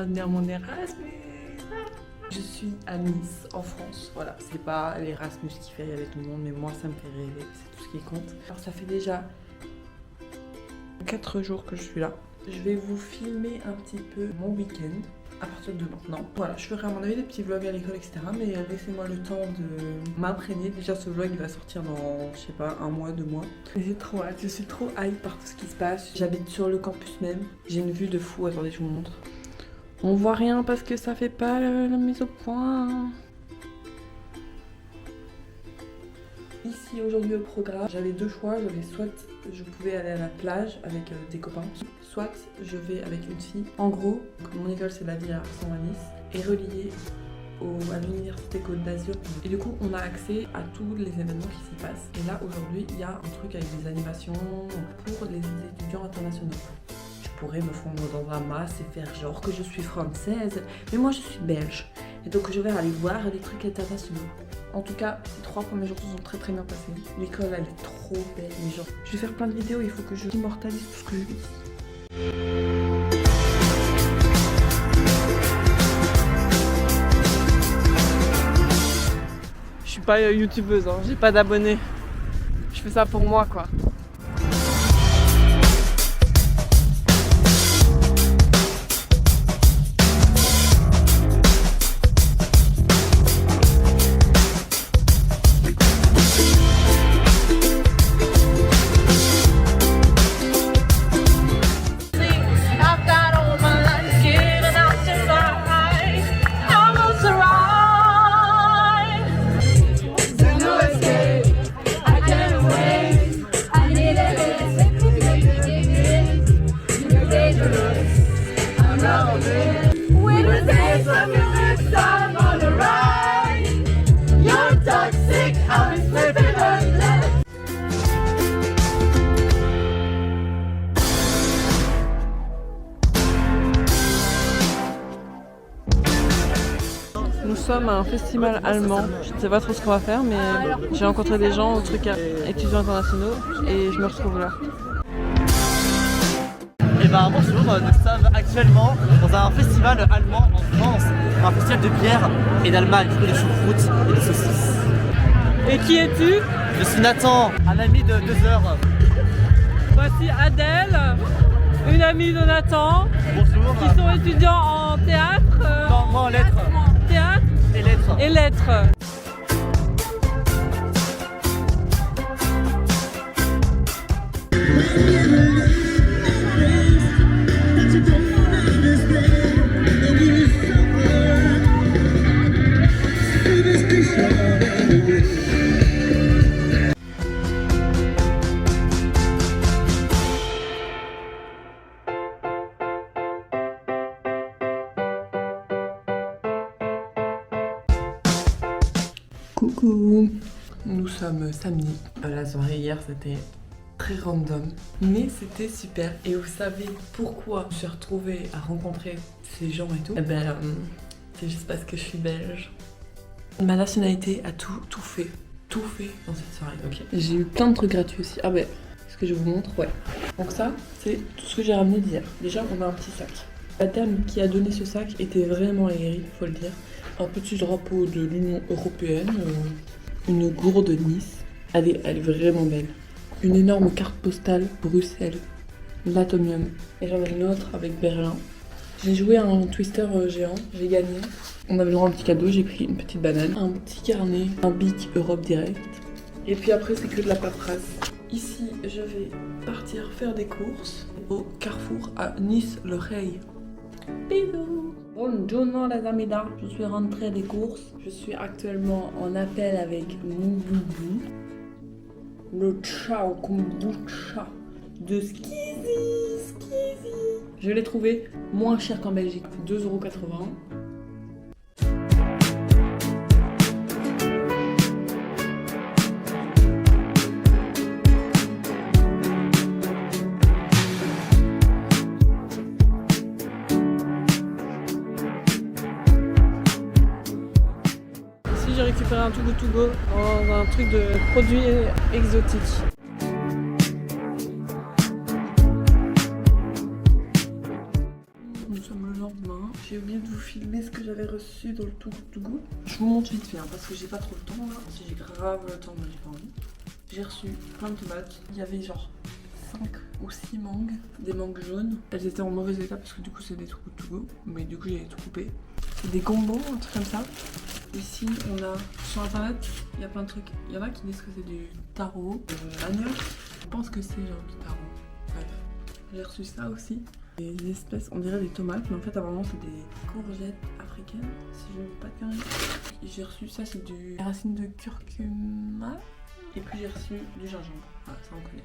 viens venir mon Erasmus. Je suis à Nice, en France. Voilà, c'est pas l'Erasmus qui fait rêver tout le monde, mais moi ça me fait rêver, c'est tout ce qui compte. Alors ça fait déjà 4 jours que je suis là. Je vais vous filmer un petit peu mon week-end à partir de maintenant. Voilà, je ferai à mon avis des petits vlogs à l'école, etc. Mais laissez-moi le temps de m'imprégner. Déjà ce vlog il va sortir dans, je sais pas, 1 mois, 2 mois. J'ai trop hâte, je suis trop hype par tout ce qui se passe. J'habite sur le campus même. J'ai une vue de fou, attendez je vous montre. On voit rien parce que ça fait pas la mise au point. Ici aujourd'hui au programme, j'avais 2 choix. J'avais soit je pouvais aller à la plage avec des copains, soit je vais avec une fille. En gros, comme mon école c'est la Villa Arsan à Nice, est reliée à l'université Côte d'Azur. Et du coup on a accès à tous les événements qui s'y passent. Et là aujourd'hui il y a un truc avec des animations pour les étudiants internationaux. Je pourrais me fondre dans la masse et faire genre que je suis française, mais moi je suis belge. Et donc je vais aller voir des trucs internationaux. En tout cas, les 3 premiers jours se sont très bien passés. L'école elle est trop belle, mais genre, je vais faire plein de vidéos, il faut que je immortalise tout ce que je vis. Je suis pas youtubeuse, hein, j'ai pas d'abonnés. Je fais ça pour moi quoi. Nous sommes à un festival allemand, je ne sais pas trop ce qu'on va faire mais j'ai rencontré des gens au truc étudiants internationaux et je me retrouve là. Et bah bonjour, nous sommes actuellement dans un festival allemand en France, un festival de bière et d'Allemagne, de choucroute et de saucisses. Et qui es-tu? Je suis Nathan, un ami de 2 heures. Voici Adèle, une amie de Nathan. Bonjour. Qui sont étudiants en théâtre. Non, moi en lettres. Théâtre et lettres. Et lettres. Coucou, nous sommes samedi. La soirée hier c'était très random, mais c'était super. Et vous savez pourquoi je me suis retrouvée à rencontrer ces gens et tout? Eh ben, c'est juste parce que je suis belge. Ma nationalité a tout fait dans cette soirée, ok? J'ai eu plein de trucs gratuits aussi. Ah ben, est-ce que je vous montre? Ouais. Donc ça, c'est tout ce que j'ai ramené d'hier. Déjà, on a un petit sac. La dame qui a donné ce sac était vraiment aguerrie, faut le dire. Un petit drapeau de l'Union Européenne, une gourde Nice. Elle est vraiment belle. Une énorme carte postale Bruxelles, l'Atomium. Et j'en ai une autre avec Berlin. J'ai joué à un twister géant, j'ai gagné. On avait le droit à un petit cadeau, j'ai pris une petite banane, un petit carnet, un bic Europe Direct. Et puis après c'est que de la paperasse. Ici je vais partir faire des courses au Carrefour à Nice-le-Rey. Bisous. Bonjour les amis, je suis rentrée des courses. Je suis actuellement en appel avec mon boubou. Le Ciao Kombucha de Skizzy. Je l'ai trouvé moins cher qu'en Belgique, 2,80 €. J'ai récupéré un Too Good To Go dans un truc de produits exotiques. Nous sommes le lendemain. J'ai filmer ce que j'avais reçu dans le Too Good To Go. Je vous montre vite fait hein, parce que j'ai pas trop le temps là. Si j'ai grave le temps, mais j'ai pas envie. J'ai reçu plein de tomates. Il y avait genre 5 ou 6 mangues, des mangues jaunes. Elles étaient en mauvais état parce que du coup c'est des Too Good To Go, mais du coup j'ai tout coupé. C'est des gombos, un truc comme ça. Ici on a sur internet, il y a plein de trucs. Il y en a qui disent que c'est du taro, manioc. Je pense que c'est genre du taro. Bref, j'ai reçu ça aussi. Des espèces, on dirait des tomates, mais en fait apparemment c'est des courgettes africaines, si je ne dis pas de conneries. J'ai reçu ça, c'est du racine de curcuma. Et puis j'ai reçu du gingembre. Voilà, ça on connaît.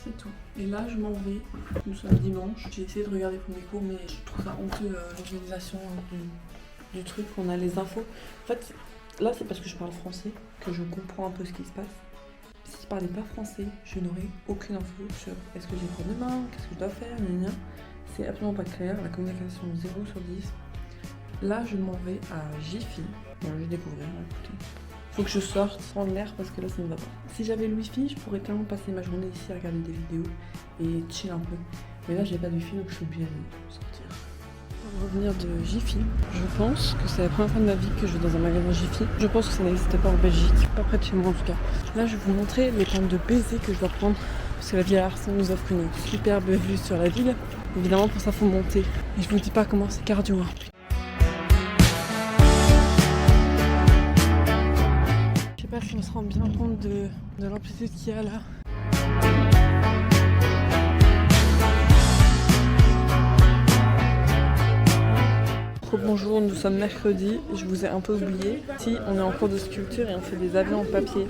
C'est tout. Et là je m'en vais. Nous sommes dimanche. J'ai essayé de regarder pour mes cours, mais je trouve ça honteux l'organisation du truc. On a les infos. En fait, là c'est parce que je parle français que je comprends un peu ce qui se passe. Si je parlais pas français, je n'aurais aucune info sur est-ce que j'ai cours demain, qu'est-ce que je dois faire, gna gna. C'est absolument pas clair, la communication 0 sur 10. Là, je m'en vais à Jiffy. Bon, je vais découvrir, écoutez. Faut que je sorte, prendre l'air parce que là, ça ne va pas. Si j'avais le wifi, je pourrais clairement passer ma journée ici à regarder des vidéos et chill un peu. Mais là, j'ai pas de wifi, donc je suis obligée de sortir. On va revenir de Jiffy. Je pense que c'est la première fois de ma vie que je vais dans un magasin Jiffy. Je pense que ça n'existe pas en Belgique, pas près de chez moi en tout cas. Là, je vais vous montrer les plantes de baiser que je dois prendre parce que la Villa Arsen nous offre une superbe vue sur la ville. Évidemment, pour ça, faut monter. Et je vous dis pas comment c'est cardio. Hein. Je sais pas si on se rend bien compte de l'amplitude qu'il y a là. Bonjour, nous sommes mercredi. Je vous ai un peu oublié. Si, on est en cours de sculpture et on fait des avions en papier.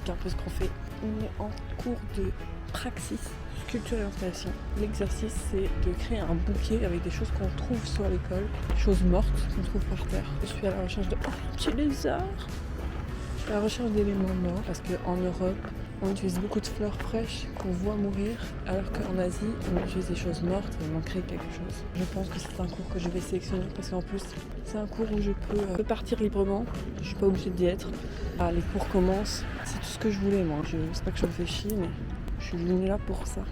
Un peu ce qu'on fait. On est en cours de praxis, sculpture et installation. L'exercice c'est de créer un bouquet avec des choses qu'on trouve sur l'école, des choses mortes qu'on trouve par terre. Je suis à la recherche de petit lézard. Je suis à la recherche d'éléments morts parce qu'en Europe on utilise beaucoup de fleurs fraîches qu'on voit mourir alors qu'en Asie on utilise des choses mortes et on en crée quelque chose. Je pense que c'est un cours que je vais sélectionner parce qu'en plus c'est un cours où je peux partir librement, je suis pas obligée d'y être. Ah, les cours commencent, c'est tout ce que je voulais moi. C'est pas que je me fais chier mais je suis venue là pour ça.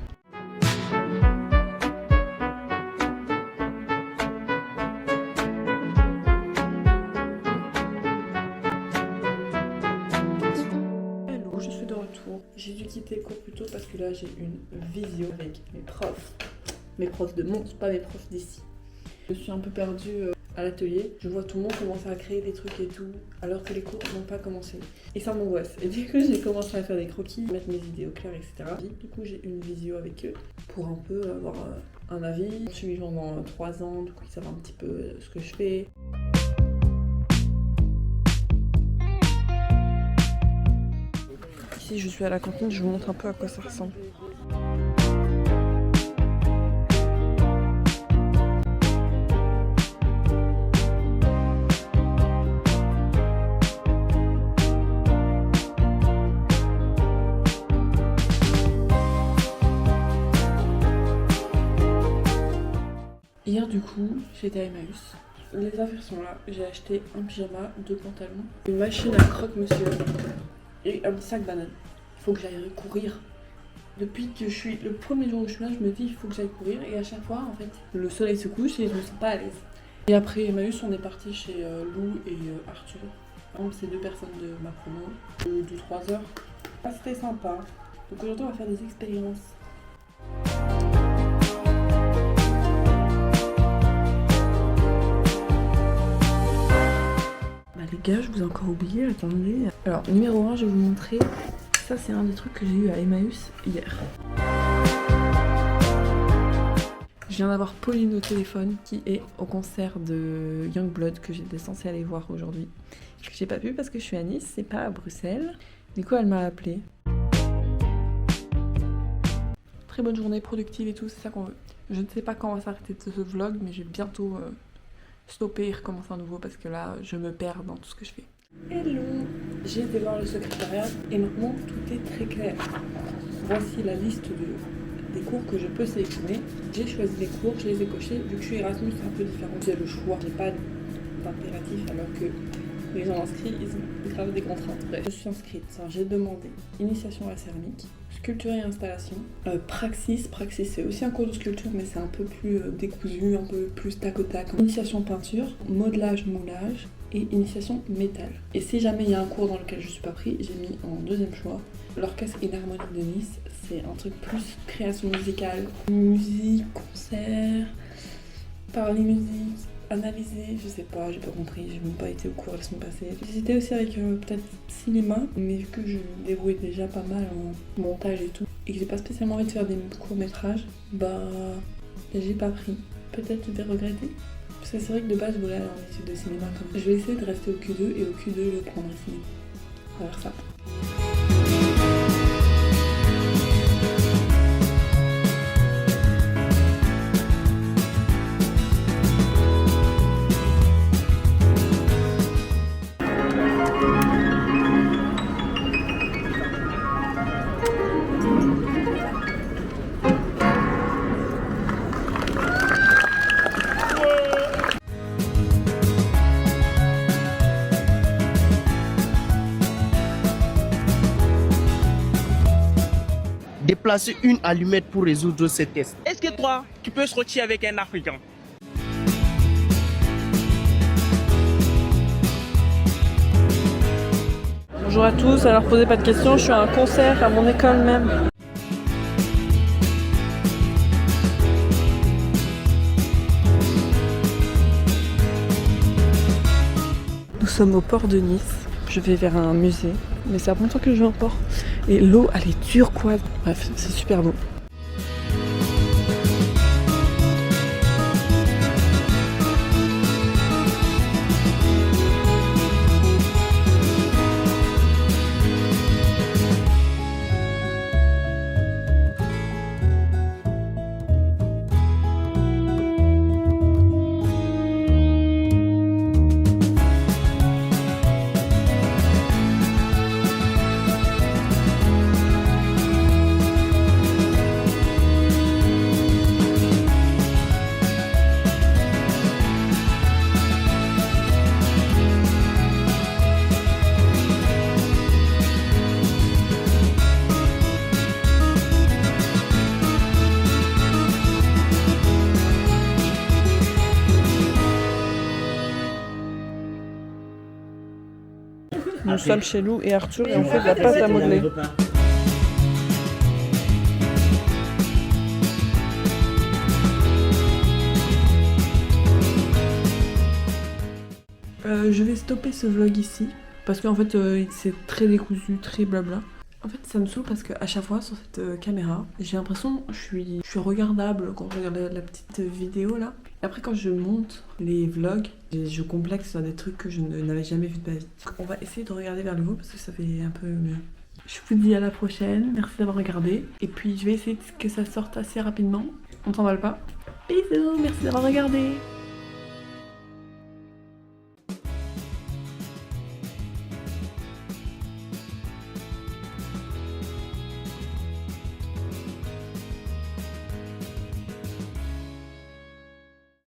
J'ai dû quitter le cours plus tôt parce que là j'ai une visio avec mes profs. Mes profs de Mons, pas mes profs d'ici. Je suis un peu perdue à l'atelier. Je vois tout le monde commencer à créer des trucs et tout, alors que les cours n'ont pas commencé. Et ça m'angoisse. Et du coup j'ai commencé à faire des croquis, mettre mes idées au clair, etc. Du coup j'ai une visio avec eux pour un peu avoir un avis. Je suis pendant 3 ans, du coup ils savent un petit peu ce que je fais. Ici je suis à la cantine, je vous montre un peu à quoi ça ressemble. Hier du coup, j'étais à Emmaüs. Les affaires sont là. J'ai acheté un pyjama, 2 pantalons, une machine à croque-monsieur et un petit sac banane. Il faut que j'aille courir. Depuis que je suis le premier jour où je suis là, je me dis il faut que j'aille courir et à chaque fois en fait le soleil se couche et je me sens pas à l'aise. Et après Emmaüs, on est parti chez Lou et Arthur. C'est 2 personnes de ma promo de 3 heures. Ah, c'était sympa. Donc aujourd'hui on va faire des expériences. Les gars, je vous ai encore oublié, attendez. Alors, numéro 1, je vais vous montrer. Ça, c'est un des trucs que j'ai eu à Emmaüs hier. Je viens d'avoir Pauline au téléphone qui est au concert de Youngblood que j'étais censée aller voir aujourd'hui. Que j'ai pas pu parce que je suis à Nice, c'est pas à Bruxelles. Du coup, elle m'a appelée. Très bonne journée, productive et tout, c'est ça qu'on veut. Je ne sais pas quand on va s'arrêter de ce vlog, mais je vais bientôt stopper et recommencer à nouveau parce que là je me perds dans tout ce que je fais. Hello, j'ai été voir le secrétariat et maintenant tout est très clair. Voici la liste des cours que je peux sélectionner. J'ai choisi des cours, je les ai cochés. Vu que je suis Erasmus, c'est un peu différent. J'ai le choix, j'ai pas d'impératif, alors que les gens inscrits, ils ont grave des contraintes. Bref, je suis inscrite. J'ai demandé initiation à la céramique, sculpture et installation, praxis. Praxis, c'est aussi un cours de sculpture, mais c'est un peu plus décousu, un peu plus tac au tac. Initiation peinture, modelage, moulage et initiation métal. Et si jamais il y a un cours dans lequel je suis pas pris, j'ai mis en deuxième choix l'Orchestre Philharmonique de Nice. C'est un truc plus création musicale, musique, concert, parler musique, analyser, je sais pas, j'ai pas compris, j'ai même pas été au cours la semaine passée. J'hésitais aussi avec peut-être cinéma, mais vu que je me débrouille déjà pas mal en montage et tout, et que j'ai pas spécialement envie de faire des courts-métrages, bah j'ai pas pris. Peut-être je vais regretter. Parce que c'est vrai que de base je voulais aller en études de cinéma quand même. Je vais essayer de rester au Q2 et au Q2 le prendre cinéma. On va faire ça. Déplacer une allumette pour résoudre ce test. Est-ce que toi, tu peux sortir avec un Africain? Bonjour à tous, alors posez pas de questions, je suis à un concert à mon école même. Nous sommes au port de Nice, je vais vers un musée, mais c'est à longtemps que je vais au port. Et l'eau, elle est turquoise, bref, c'est super beau. Nous sommes chez Lou et Arthur et on fait de la pâte à modeler. Je vais stopper ce vlog ici parce qu'en fait c'est très décousu, très blabla. En fait ça me saoule parce qu'à chaque fois sur cette caméra j'ai l'impression que je suis regardable quand je regarde la petite vidéo là. Et après quand je monte les vlogs, je complexe sur des trucs que je n'avais jamais vu de ma vie. On va essayer de regarder vers le haut parce que ça fait un peu mieux. Je vous dis à la prochaine, merci d'avoir regardé. Et puis je vais essayer que ça sorte assez rapidement, on s'emballe pas. Bisous, merci d'avoir regardé.